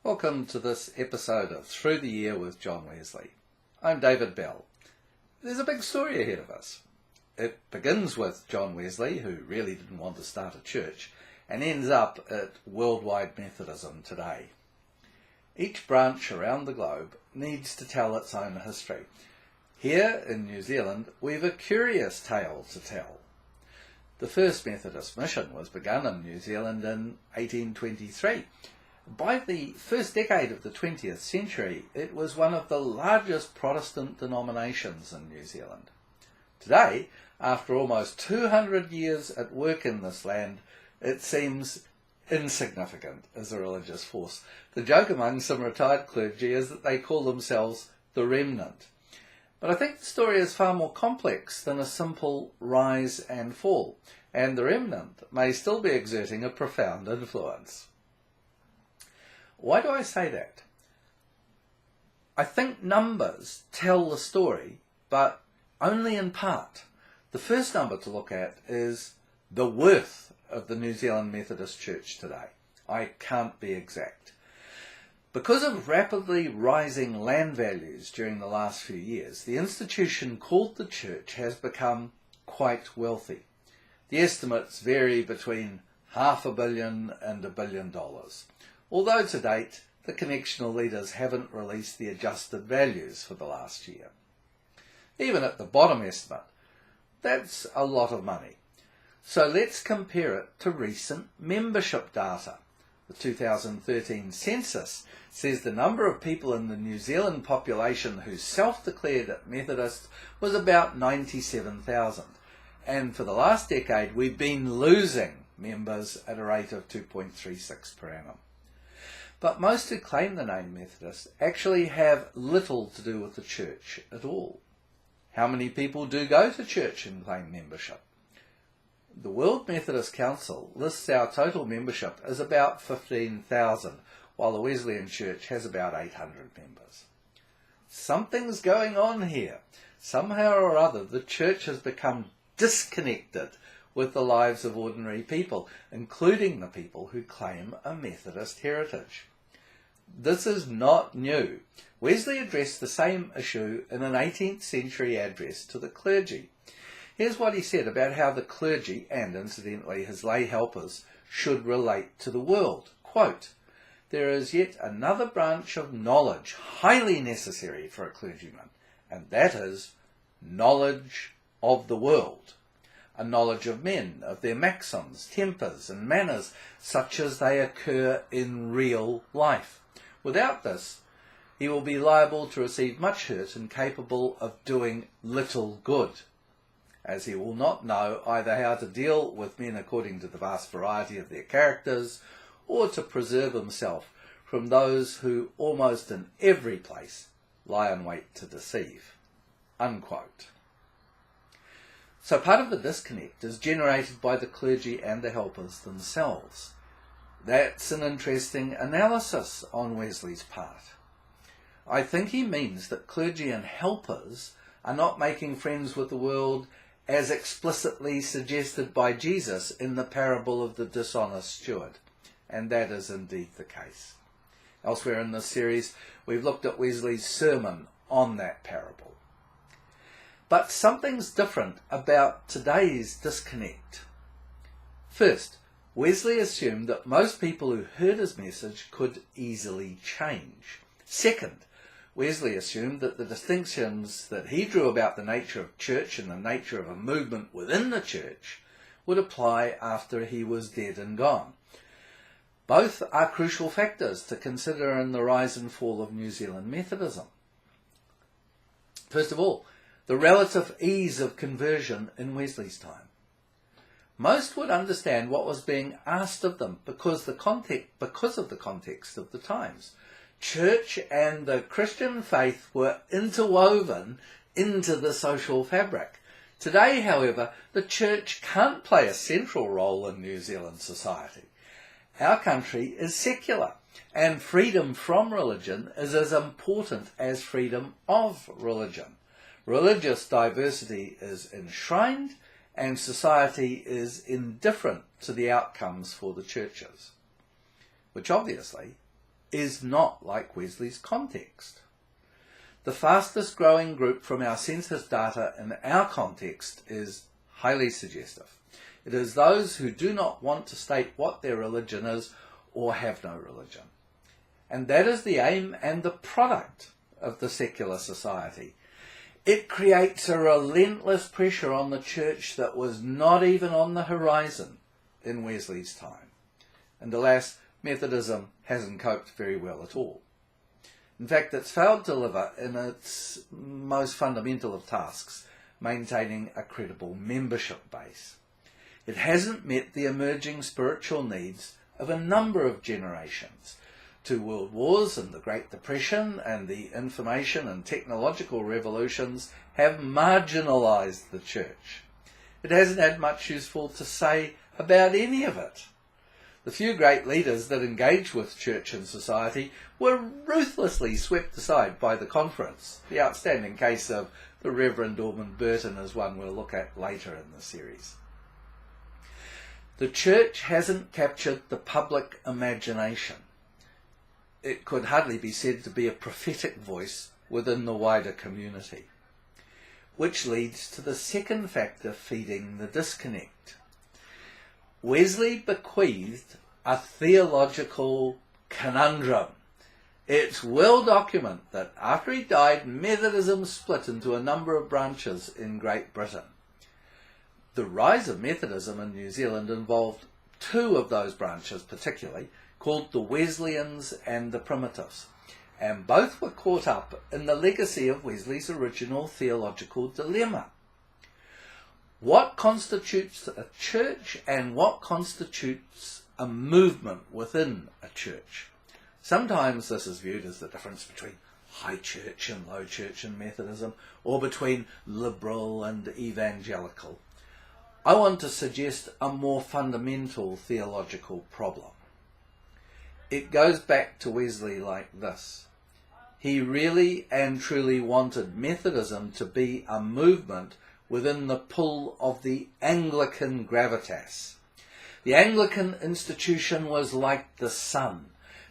Welcome to this episode of Through the Year with John Wesley. I'm David Bell. There's a big story ahead of us. It begins with John Wesley, who really didn't want to start a church, and ends up at worldwide Methodism today. Each branch around the globe needs to tell its own history. Here in New Zealand, we've a curious tale to tell. The first Methodist mission was begun in New Zealand in 1823. By the first decade of the 20th century, it was one of the largest Protestant denominations in New Zealand. Today, after almost 200 years at work in this land, it seems insignificant as a religious force. The joke among some retired clergy is that they call themselves the remnant. But I think the story is far more complex than a simple rise and fall, and the remnant may still be exerting a profound influence. Why do I say that? I think numbers tell the story, but only in part. The first number to look at is the worth of the New Zealand Methodist Church today. I can't be exact. Because of rapidly rising land values during the last few years, the institution called the church has become quite wealthy. The estimates vary between $500 million and $1 billion. Although to date, the connectional leaders haven't released the adjusted values for the last year. Even at the bottom estimate, that's a lot of money. So let's compare it to recent membership data. The 2013 census says the number of people in the New Zealand population who self-declared Methodist was about 97,000. And for the last decade, we've been losing members at a rate of 2.36 per annum. But most who claim the name Methodist actually have little to do with the church at all. How many people do go to church and claim membership? The World Methodist Council lists our total membership as about 15,000, while the Wesleyan Church has about 800 members. Something's going on here. Somehow or other, the church has become disconnected with the lives of ordinary people, including the people who claim a Methodist heritage. This is not new. Wesley addressed the same issue in an 18th century address to the clergy. Here's what he said about how the clergy, and incidentally his lay helpers, should relate to the world. Quote, "There is yet another branch of knowledge highly necessary for a clergyman, and that is knowledge of the world. A knowledge of men, of their maxims, tempers, and manners, such as they occur in real life. Without this, he will be liable to receive much hurt and capable of doing little good, as he will not know either how to deal with men according to the vast variety of their characters, or to preserve himself from those who almost in every place lie in wait to deceive." Unquote. So part of the disconnect is generated by the clergy and the helpers themselves. That's an interesting analysis on Wesley's part. I think he means that clergy and helpers are not making friends with the world as explicitly suggested by Jesus in the parable of the dishonest steward, and that is indeed the case. Elsewhere in this series, we've looked at Wesley's sermon on that parable. But something's different about today's disconnect. First, Wesley assumed that most people who heard his message could easily change. Second, Wesley assumed that the distinctions that he drew about the nature of church and the nature of a movement within the church would apply after he was dead and gone. Both are crucial factors to consider in the rise and fall of New Zealand Methodism. First of all, the relative ease of conversion in Wesley's time. Most would understand what was being asked of them because of the context of the times. Church and the Christian faith were interwoven into the social fabric. Today, however, the church can't play a central role in New Zealand society. Our country is secular, and freedom from religion is as important as freedom of religion. Religious diversity is enshrined, and society is indifferent to the outcomes for the churches, which obviously is not like Wesley's context. The fastest growing group from our census data in our context is highly suggestive. It is those who do not want to state what their religion is or have no religion. And that is the aim and the product of the secular society. It creates a relentless pressure on the church that was not even on the horizon in Wesley's time. And alas, Methodism hasn't coped very well at all. In fact, it's failed to deliver in its most fundamental of tasks, maintaining a credible membership base. It hasn't met the emerging spiritual needs of a number of generations. 2 world wars and the Great Depression and the information and technological revolutions have marginalised the church. It hasn't had much useful to say about any of it. The few great leaders that engaged with church and society were ruthlessly swept aside by the conference. The outstanding case of the Reverend Ormond Burton is one we'll look at later in the series. The church hasn't captured the public imagination. It could hardly be said to be a prophetic voice within the wider community. Which leads to the second factor feeding the disconnect. Wesley bequeathed a theological conundrum. It's well documented that after he died, Methodism split into a number of branches in Great Britain. The rise of Methodism in New Zealand involved 2 of those branches particularly, called the Wesleyans and the Primitives, and both were caught up in the legacy of Wesley's original theological dilemma. What constitutes a church and what constitutes a movement within a church? Sometimes this is viewed as the difference between high church and low church in Methodism, or between liberal and evangelical. I want to suggest a more fundamental theological problem. It goes back to Wesley like this. He really and truly wanted Methodism to be a movement within the pull of the Anglican gravitas. The Anglican institution was like the sun.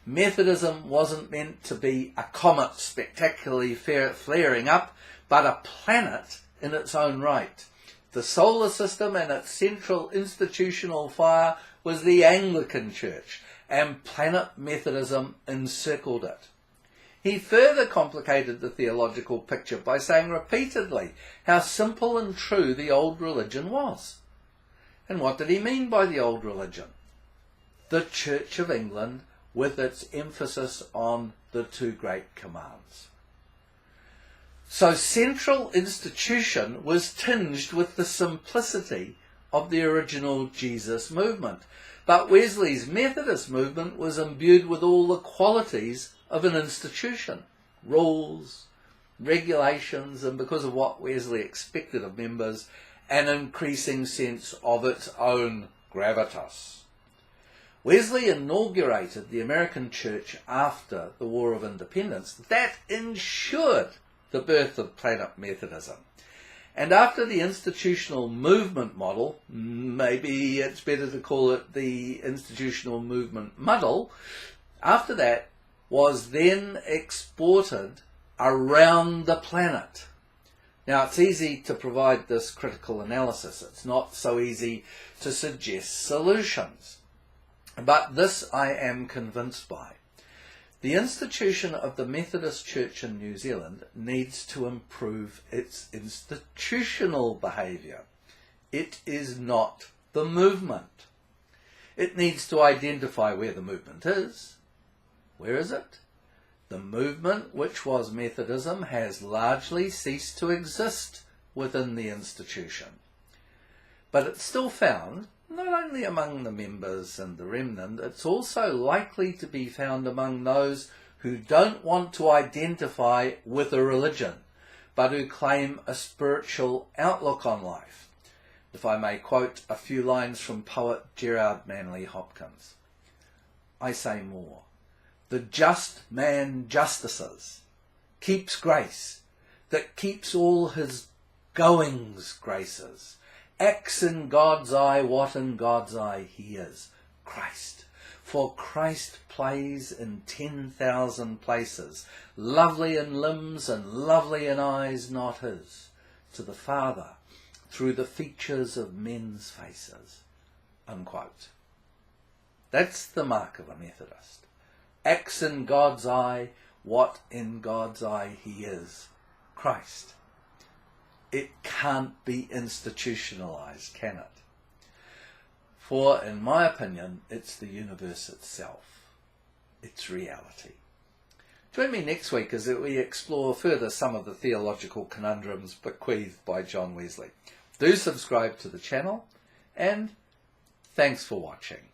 Methodism wasn't meant to be a comet spectacularly flaring up, but a planet in its own right. The solar system and its central institutional fire was the Anglican Church, and planet Methodism encircled it. He further complicated the theological picture by saying repeatedly how simple and true the old religion was. And what did he mean by the old religion? The Church of England, with its emphasis on the 2 great commands. So central institution was tinged with the simplicity of the original Jesus movement. But Wesley's Methodist movement was imbued with all the qualities of an institution, rules, regulations, and because of what Wesley expected of members, an increasing sense of its own gravitas. Wesley inaugurated the American church after the War of Independence. That ensured the birth of planet Methodism. And after the institutional movement model, maybe it's better to call it the institutional movement muddle, after that was then exported around the planet. Now, it's easy to provide this critical analysis. It's not so easy to suggest solutions. But this I am convinced by. The institution of the Methodist Church in New Zealand needs to improve its institutional behaviour. It is not the movement. It needs to identify where the movement is. Where is it? The movement, which was Methodism, has largely ceased to exist within the institution. But it's still found, not only among the members and the remnant, it's also likely to be found among those who don't want to identify with a religion, but who claim a spiritual outlook on life. If I may quote a few lines from poet Gerard Manley Hopkins. I say more. The just man justices, keeps grace, that keeps all his goings graces, acts in God's eye what in God's eye he is, Christ. For Christ plays in 10,000 places, lovely in limbs and lovely in eyes not his, to the Father through the features of men's faces." Unquote. That's the mark of a Methodist. Acts in God's eye what in God's eye he is, Christ. It can't be institutionalized, can it? For, in my opinion, it's the universe itself. It's reality. Join me next week as we explore further some of the theological conundrums bequeathed by John Wesley. Do subscribe to the channel, and thanks for watching.